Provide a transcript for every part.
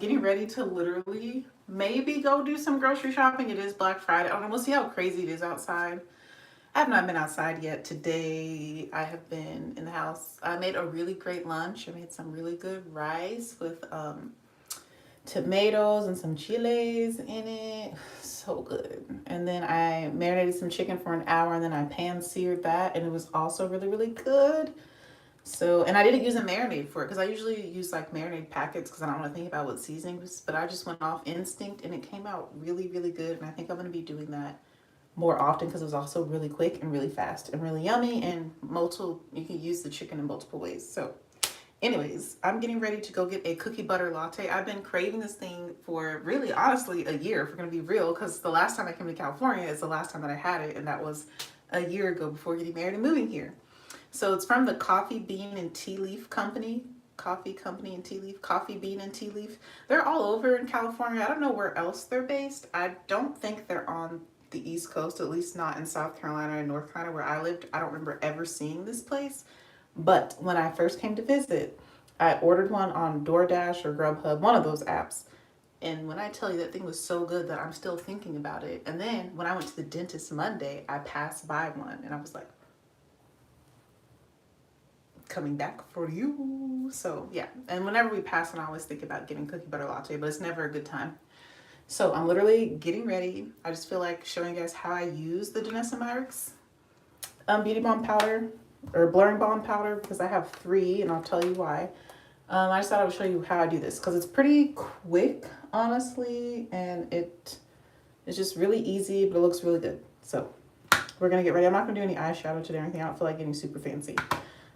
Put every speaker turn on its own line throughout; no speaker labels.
getting ready to literally maybe go do some grocery shopping. It is Black Friday. I don't know. We'll see how crazy it is outside. I have not been outside yet. Today, I have been in the house. I made a really great lunch. I made some really good rice with tomatoes and some chiles in it. So good. And then I marinated some chicken for an hour and then I pan seared that, and it was also really, really good. So, and I didn't use a marinade for it because I usually use like marinade packets because I don't want to think about what seasonings, but I just went off instinct and it came out really, really good. And I think I'm going to be doing that more often because it was also really quick and really fast and really yummy, and multiple, you can use the chicken in multiple ways. So anyways, I'm getting ready to go get a cookie butter latte. I've been craving this thing for really honestly a year, if we're going to be real, because the last time I came to California is the last time that I had it, and that was a year ago before getting married and moving here. So it's from the Coffee Bean and Tea Leaf Company. Coffee Company and Tea Leaf, Coffee Bean and Tea Leaf. They're all over in California. I don't know where else they're based. I don't think they're on the East Coast, at least not in South Carolina and North Carolina where I lived. I don't remember ever seeing this place. But when I first came to visit, I ordered one on DoorDash or Grubhub, one of those apps. And when I tell you that thing was so good that I'm still thinking about it. And then when I went to the dentist Monday, I passed by one and I was like, coming back for you. So yeah, and whenever we pass one, I always think about getting cookie butter latte, but it's never a good time. So I'm literally getting ready. I just feel like showing you guys how I use the Danessa Myricks Beauty Balm powder or blurring balm powder, because I have three and I'll tell you why. I just thought I would show you how I do this because it's pretty quick, honestly, and it's just really easy, but it looks really good. So we're gonna get ready. I'm not gonna do any eyeshadow today or anything. I don't feel like getting super fancy.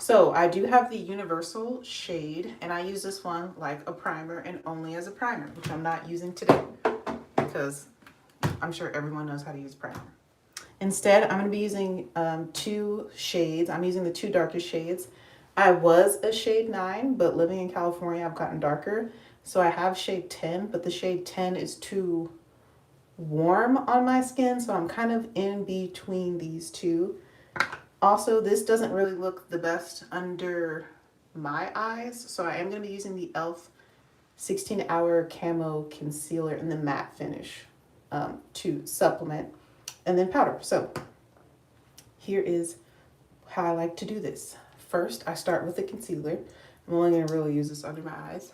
So I do have the universal shade, and I use this one like a primer and only as a primer, which I'm not using today because I'm sure everyone knows how to use primer. Instead, I'm going to be using two shades. I'm using the two darkest shades. I was a shade 9, but living in California, I've gotten darker. So I have shade 10, but the shade 10 is too warm on my skin, so I'm kind of in between these two. Also, this doesn't really look the best under my eyes, so I am going to be using the e.l.f. 16-hour camo concealer in the matte finish to supplement, and then powder. So here is how I like to do this. First, I start with the concealer. I'm only going to really use this under my eyes.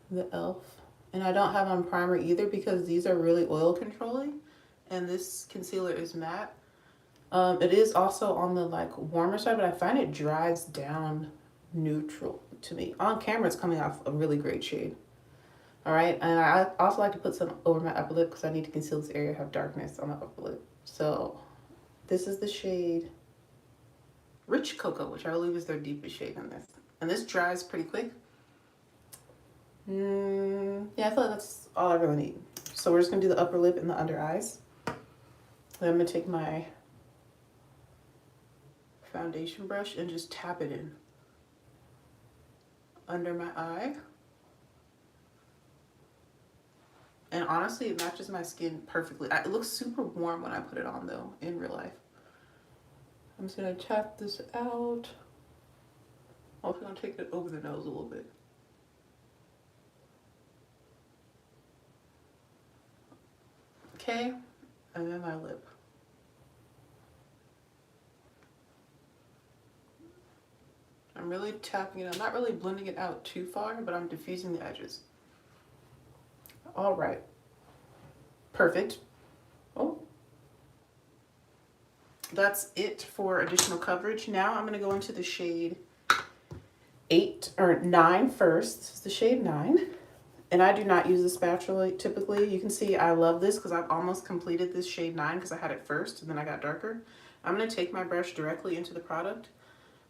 The e.l.f. And I don't have on primer either because these are really oil controlling, and this concealer is matte. It is also on the like warmer side, but I find it dries down neutral to me. On camera, it's coming off a really great shade. All right, and I also like to put some over my upper lip because I need to conceal this area, have darkness on my upper lip. So this is the shade Rich Cocoa, which I believe is their deepest shade in this. And this dries pretty quick. Yeah, I feel like that's all I really need. So we're just gonna do the upper lip and the under eyes. Then I'm gonna take my foundation brush and just tap it in under my eye. And honestly, it matches my skin perfectly. It looks super warm when I put it on though, in real life. I'm just gonna tap this out. Also gonna take it over the nose a little bit. Okay, and then my lip. I'm really tapping it. I'm not really blending it out too far, but I'm diffusing the edges. All right. Perfect. Oh. That's it for additional coverage. Now I'm going to go into the shade 8 or 9 first. This is the shade 9. And I do not use a spatula typically. You can see I love this because I've almost completed this shade 9 because I had it first and then I got darker. I'm going to take my brush directly into the product.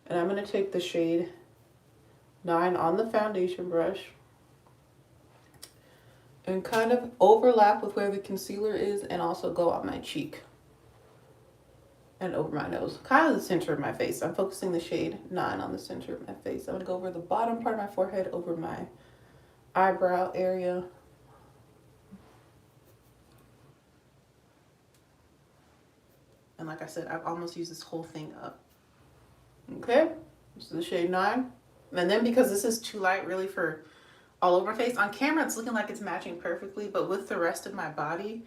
And I'm going to take the shade 9 on the foundation brush and kind of overlap with where the concealer is and also go on my cheek and over my nose. Kind of the center of my face. I'm focusing the shade 9 on the center of my face. I'm going to go over the bottom part of my forehead, over my eyebrow area. And like I said, I've almost used this whole thing up. Okay, this is the shade 9. And then because this is too light really for all over my face. On camera, it's looking like it's matching perfectly, but with the rest of my body,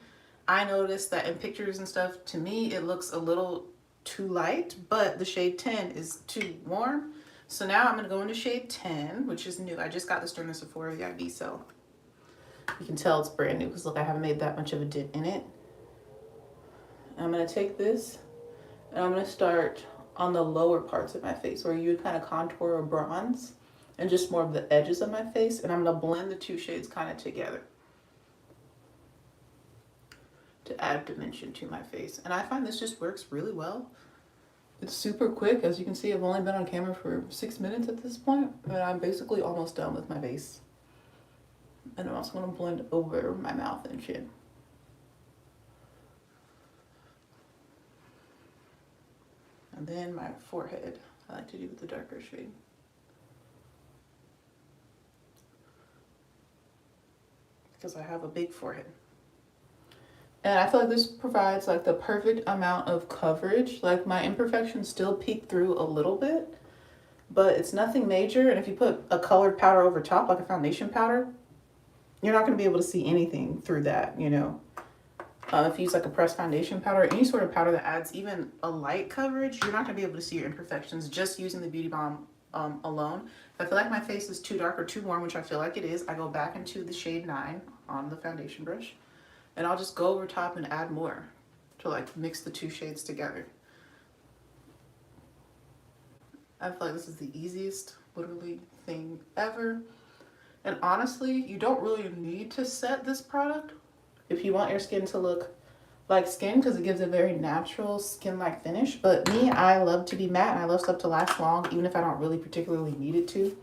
I noticed that in pictures and stuff, to me, it looks a little too light, but the shade 10 is too warm. So now I'm going to go into shade 10, which is new. I just got this during the Sephora VIB, so you can tell it's brand new because look, I haven't made that much of a dent in it. I'm going to take this and I'm going to start on the lower parts of my face where you would kind of contour or bronze and just more of the edges of my face. And I'm going to blend the two shades kind of together to add dimension to my face. And I find this just works really well. It's super quick. As you can see, I've only been on camera for 6 minutes at this point, and I'm basically almost done with my base. And I'm also going to blend over my mouth and chin. And then my forehead, I like to do with the darker shade. Because I have a big forehead. And I feel like this provides like the perfect amount of coverage. Like my imperfections still peek through a little bit, but it's nothing major. And if you put a colored powder over top, like a foundation powder, you're not going to be able to see anything through that, you know. If you use like a pressed foundation powder, any sort of powder that adds even a light coverage, you're not going to be able to see your imperfections just using the Beauty Balm alone. If I feel like my face is too dark or too warm, which I feel like it is, I go back into the shade 9 on the foundation brush, and I'll just go over top and add more to like mix the two shades together. I feel like this is the easiest literally thing ever. And honestly, you don't really need to set this product if you want your skin to look like skin, because it gives a very natural skin-like finish. But me, I love to be matte and I love stuff to last long, even if I don't really particularly need it to.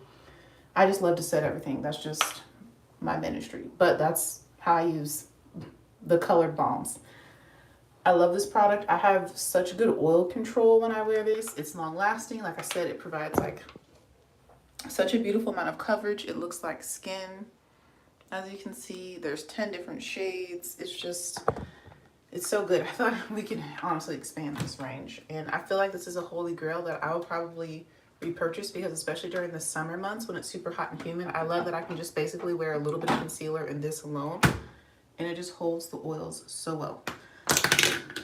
I just love to set everything. That's just my ministry. But that's how I use the colored balms. I love this product. I have such good oil control when I wear this. It's long lasting. Like I said, it provides like such a beautiful amount of coverage. It looks like skin. As you can see, there's 10 different shades. It's so good. I feel like we can honestly expand this range. And I feel like this is a holy grail that I will probably repurchase, because especially during the summer months when it's super hot and humid, I love that I can just basically wear a little bit of concealer in this alone, and it just holds the oils so well.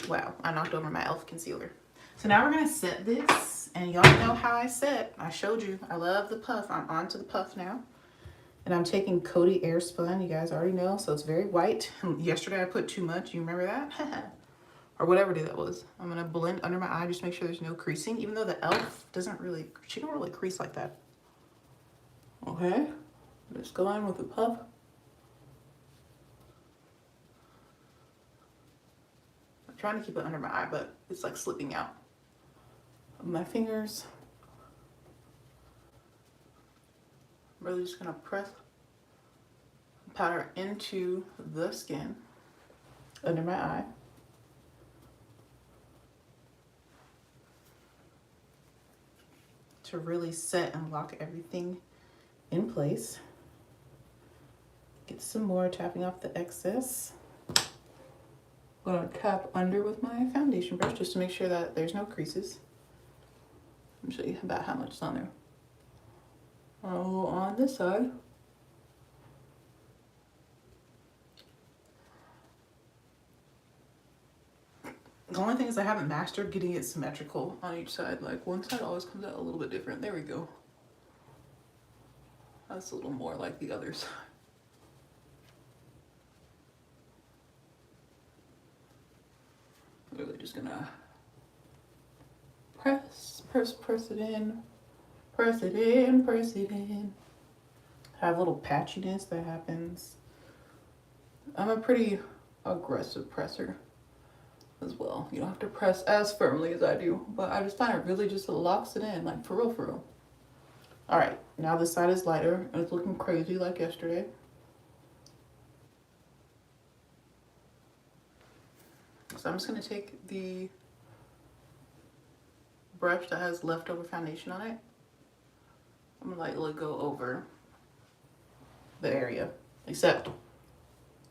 Wow, I knocked over my e.l.f. concealer. So now we're gonna set this, and y'all know how I set. I showed you, I love the puff. I'm on to the puff now. And I'm taking Coty Airspun, you guys already know, so it's very white. Yesterday I put too much, you remember that? Or whatever day that was. I'm gonna blend under my eye just to make sure there's no creasing, even though the e.l.f. doesn't really, she don't really crease like that. Okay, let's go in with the puff. I'm trying to keep it under my eye, but it's like slipping out. My fingers. I'm really just gonna press powder into the skin under my eye. To really set and lock everything in place. Get some more, tapping off the excess. I'm gonna tap under with my foundation brush just to make sure that there's no creases. Let me show you about how much is on there. Oh, on this side. The only thing is I haven't mastered getting it symmetrical on each side. Like one side always comes out a little bit different. There we go. That's a little more like the other side. Really just gonna press it in. Press it in, press it in. Have a little patchiness that happens. I'm a pretty aggressive presser as well. You don't have to press as firmly as I do, but I just find it really just locks it in, like for real, for real. All right, now this side is lighter and it's looking crazy like yesterday. So I'm just gonna take the brush that has leftover foundation on it. I'm gonna lightly go over the area, except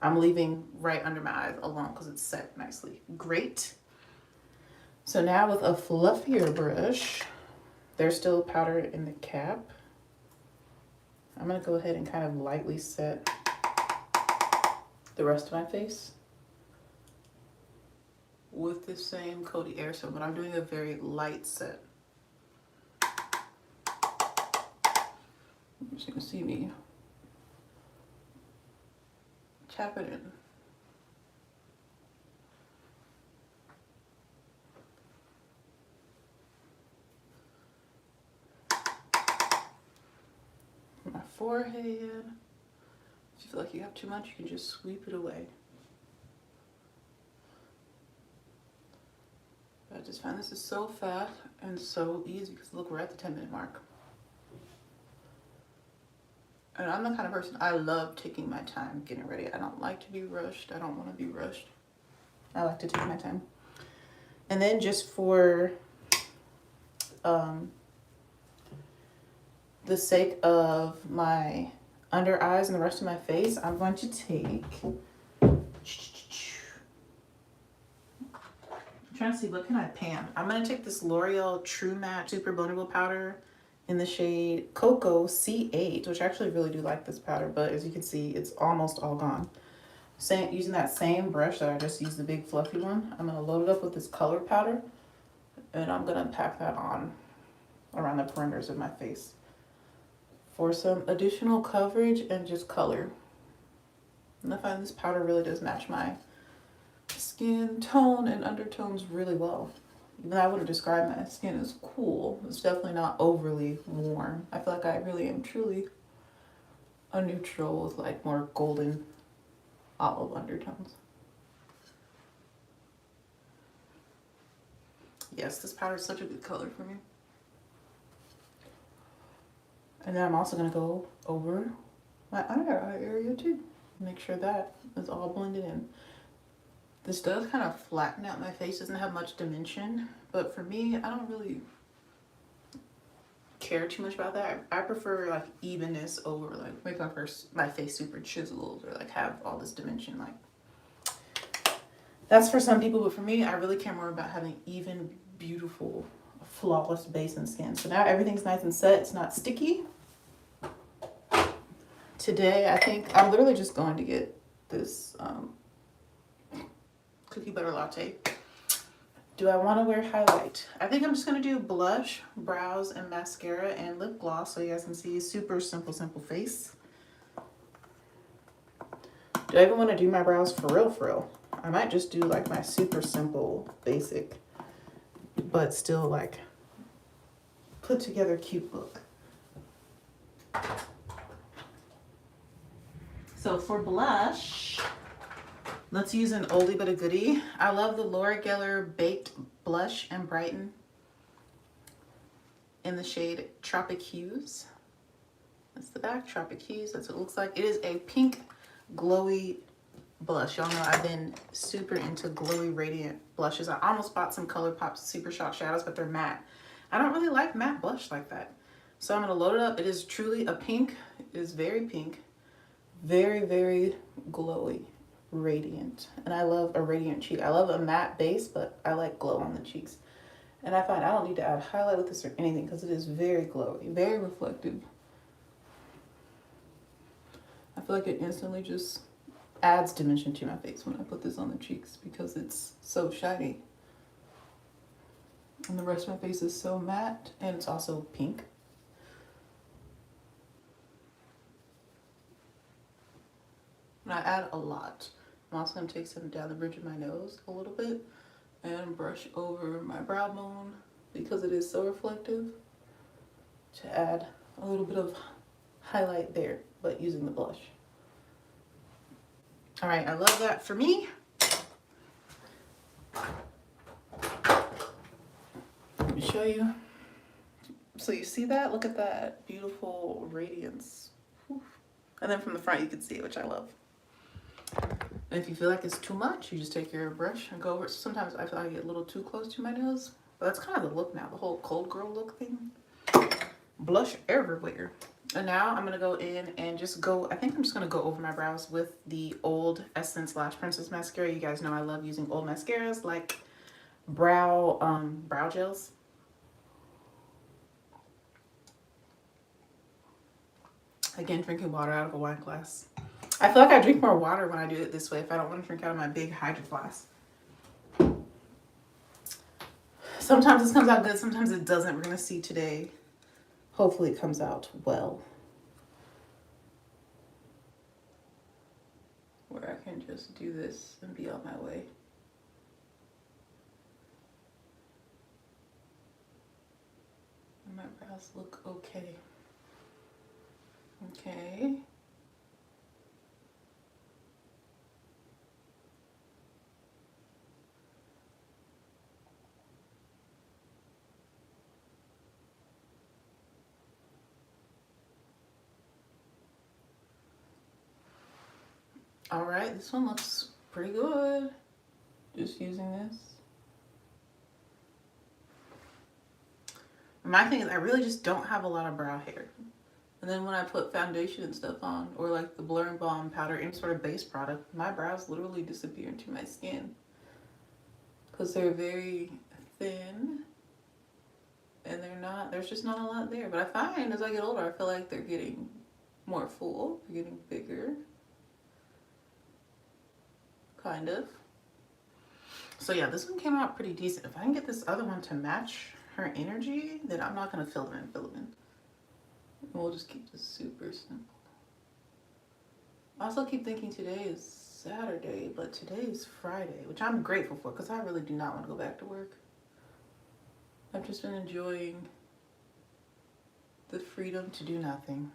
I'm leaving right under my eyes alone because it's set nicely. Great. So now with a fluffier brush, there's still powder in the cap. I'm gonna go ahead and kind of lightly set the rest of my face with the same Cody Airsoft, but I'm doing a very light set. I'm just gonna see me tap it in. My forehead. If you feel like you have too much, you can just sweep it away. I just find this is so fast and so easy because look, we're at the 10-minute mark. And I'm the kind of person, I love taking my time getting ready. I don't like to be rushed. I don't want to be rushed. I like to take my time. And then just for the sake of my under eyes and the rest of my face, I'm going to take, I'm trying to see, what can I pan? I'm going to take this L'Oreal True Matte Super Blendable Powder in the shade Cocoa C8, which I actually really do like this powder, but as you can see, it's almost all gone. Using that same brush that I just used, the big fluffy one, I'm going to load it up with this color powder, and I'm going to pack that on around the perimeters of my face for some additional coverage and just color. And I find this powder really does match my skin tone and undertones really well. Even though I wouldn't describe my skin as cool, it's definitely not overly warm. I feel like I really am truly a neutral with like more golden olive undertones. Yes, this powder is such a good color for me. And then I'm also going to go over my under eye area too. Make sure that is all blended in. This does kind of flatten out my face, doesn't have much dimension, but for me, I don't really care too much about that. I prefer like evenness over like make my face super chiseled or like have all this dimension. Like that's for some people, but for me, I really care more about having even, beautiful, flawless base and skin. So now everything's nice and set. It's not sticky. Today, I think I'm literally just going to get this cookie butter latte. Do I want to wear highlight? I think I'm just going to do blush, brows, and mascara and lip gloss so you guys can see super simple face. Do I even want to do my brows for real? I might just do like my super simple, basic, but still like put together cute look. So for blush, let's use an oldie but a goodie. I love the Laura Geller Baked Blush and Brighten in the shade Tropic Hues. That's the back, Tropic Hues. That's what it looks like. It is a pink, glowy blush. Y'all know I've been super into glowy, radiant blushes. I almost bought some ColourPop Super Shock Shadows, but they're matte. I don't really like matte blush like that. So I'm going to load it up. It is truly a pink. It is very pink. Very, very glowy, radiant. And I love a radiant cheek. I love a matte base, but I like glow on the cheeks. And I find I don't need to add highlight with this or anything because it is very glowy, very reflective. I feel like it instantly just adds dimension to my face when I put this on the cheeks because it's so shiny. And the rest of my face is so matte and it's also pink. And I add a lot. I'm also going to take some down the bridge of my nose a little bit and brush over my brow bone because it is so reflective to add a little bit of highlight there, but using the blush. All right, I love that for me. Let me show you. So you see that? Look at that beautiful radiance. And then from the front you can see it, which I love. And if you feel like it's too much, you just take your brush and go over it. Sometimes I feel like I get a little too close to my nose, but that's kind of the look now, the whole cold girl look thing. Blush everywhere. And now I'm gonna go in and just go, I think I'm just gonna go over my brows with the old Essence Lash Princess mascara. You guys know I love using old mascaras like brow gels. Again, drinking water out of a wine glass. I feel like I drink more water when I do it this way if I don't want to drink out of my big Hydro glass. Sometimes this comes out good, sometimes it doesn't. We're going to see today. Hopefully it comes out well. Where I can just do this and be on my way. And my brows look okay. Okay. All right, this one looks pretty good. Just using this. My thing is I really just don't have a lot of brow hair. And then when I put foundation and stuff on, or like the Blur and Balm powder, any sort of base product, my brows literally disappear into my skin. Because they're very thin. And there's just not a lot there. But I find as I get older, I feel like they're getting more full. They're getting bigger. Kind of. So yeah, this one came out pretty decent. If I can get this other one to match her energy, then I'm not going to fill them in. We'll just keep this super simple. I also keep thinking today is Saturday, but today is Friday, which I'm grateful for because I really do not want to go back to work. I've just been enjoying the freedom to do nothing.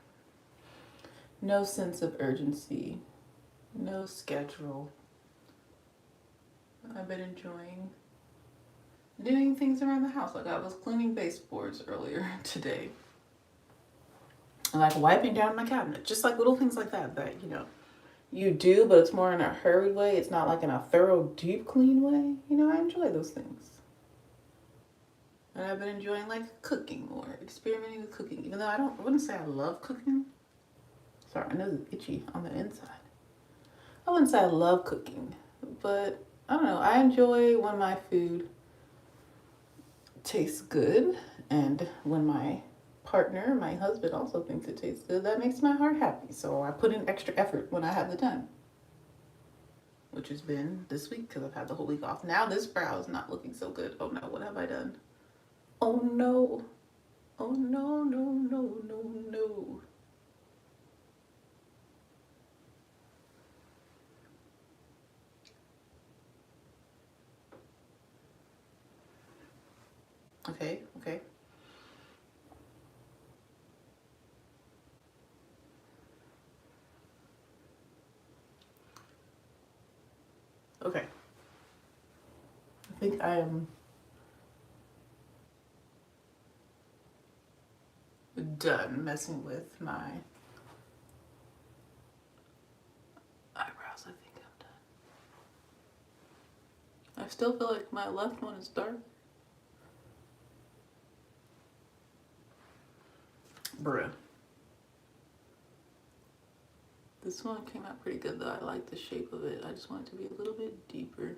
No sense of urgency. No schedule. I've been enjoying doing things around the house. Like I was cleaning baseboards earlier today. Like wiping down my cabinet. Just like little things like that you know, you do, but it's more in a hurried way. It's not like in a thorough, deep clean way. You know, I enjoy those things. And I've been enjoying like cooking or experimenting with cooking. Even though I wouldn't say I love cooking. Sorry, I know it's itchy on the inside. I wouldn't say I love cooking, but I don't know. I enjoy when my food tastes good, and when my partner, my husband, also thinks it tastes good. That makes my heart happy. So I put in extra effort when I have the time, which has been this week because I've had the whole week off. Now this brow is not looking so good. Oh no, what have I done? Oh no. Oh no, no, no, no, no. Okay. Okay. I think I am done messing with my eyebrows. I think I'm done. I still feel like my left one is dark. Bruh. This one came out pretty good though. I like the shape of it. I just want it to be a little bit deeper.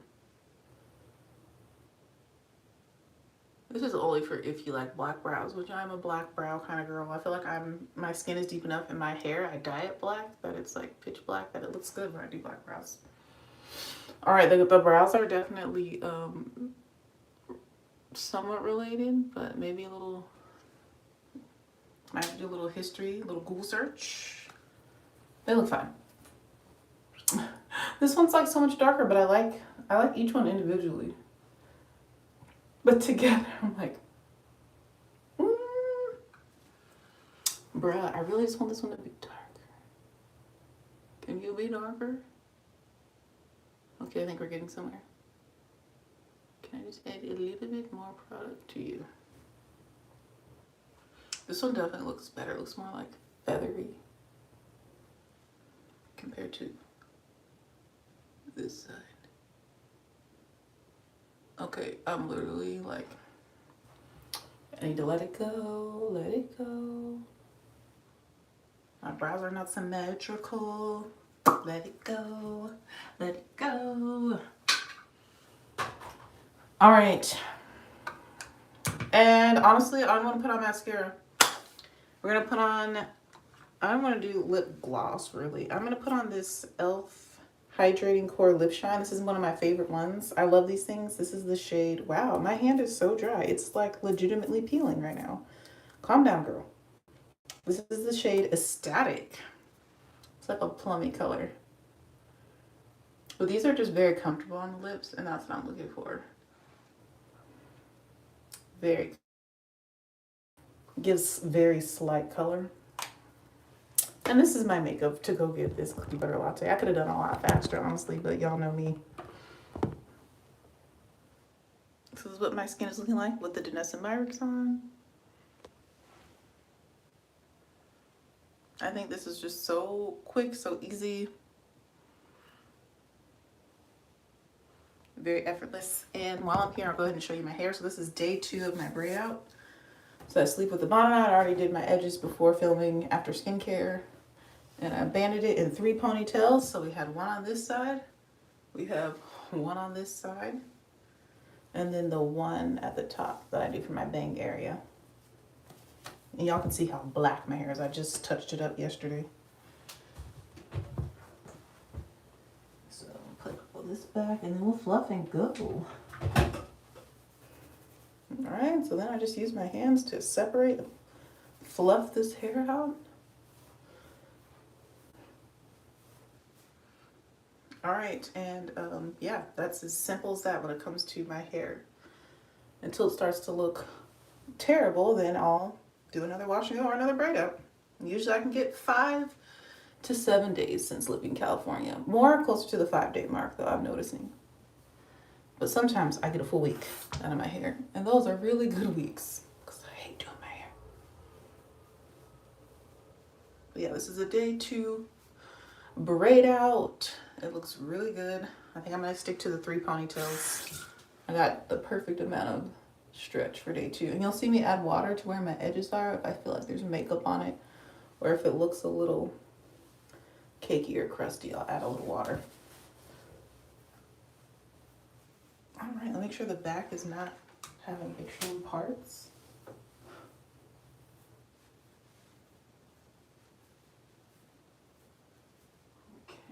This is only for if you like black brows, which I'm a black brow kind of girl. I feel like my skin is deep enough in my hair. I dye it black that it's like pitch black, that it looks good when I do black brows. All right, the brows are definitely somewhat related, but maybe a little. I have to do a little history, a little Google search. They look fine. This one's like so much darker, but I like each one individually. But together, I'm like, bruh, I really just want this one to be darker. Can you be darker? Okay, I think we're getting somewhere. Can I just add a little bit more product to you? This one definitely looks better. It looks more like feathery compared to this side. Okay, I'm literally like, I need to let it go, let it go. My brows are not symmetrical. Let it go, let it go. All right. And honestly, I'm gonna put on mascara. We're gonna put on I'm gonna do lip gloss, really. I'm gonna put on this e.l.f. Hydrating Core Lip Shine. This is one of my favorite ones. I love these things. This is the shade, wow, my hand is so dry. It's like legitimately peeling right now. Calm down, girl. This is the shade Ecstatic. It's like a plummy color. But these are just very comfortable on the lips, and that's what I'm looking for. Very, gives very slight color. And this is my makeup to go get this cookie butter latte. I could have done a lot faster, honestly, but y'all know me. This is what my skin is looking like with the Danessa Myricks on. I think this is just so quick, so easy. Very effortless. And while I'm here, I'll go ahead and show you my hair. So this is day 2 of my braid out. So I sleep with the bonnet on. I already did my edges before filming after skincare. And I banded it in 3 ponytails. So we had one on this side. We have one on this side. And then the one at the top that I do for my bang area. And y'all can see how black my hair is. I just touched it up yesterday. So put this back and then we'll fluff and go. Alright, so then I just use my hands to separate, fluff this hair out. Alright, and yeah, that's as simple as that when it comes to my hair. Until it starts to look terrible, then I'll do another wash and go or another braid out. Usually I can get 5 to 7 days since living in California. More closer to the 5-day mark though, I'm noticing. But sometimes I get a full week out of my hair. And those are really good weeks because I hate doing my hair. But yeah, this is a day 2 braid out. It looks really good. I think I'm gonna stick to the 3 ponytails. I got the perfect amount of stretch for day 2. And you'll see me add water to where my edges are if I feel like there's makeup on it. Or if it looks a little cakey or crusty, I'll add a little water. All right, let me make sure the back is not having extreme parts.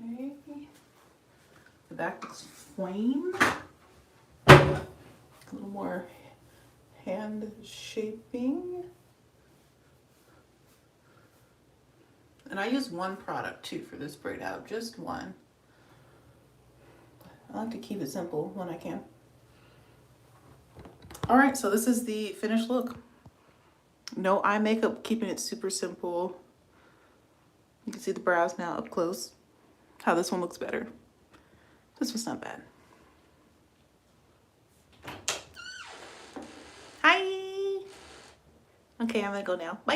Okay. The back looks fine. A little more hand shaping. And I use one product too for this braid out, just one. I like to keep it simple when I can. All right, so this is the finished look. No eye makeup, keeping it super simple. You can see the brows now up close. How this one looks better. This one's not bad. Hi. Okay, I'm gonna go now. Bye.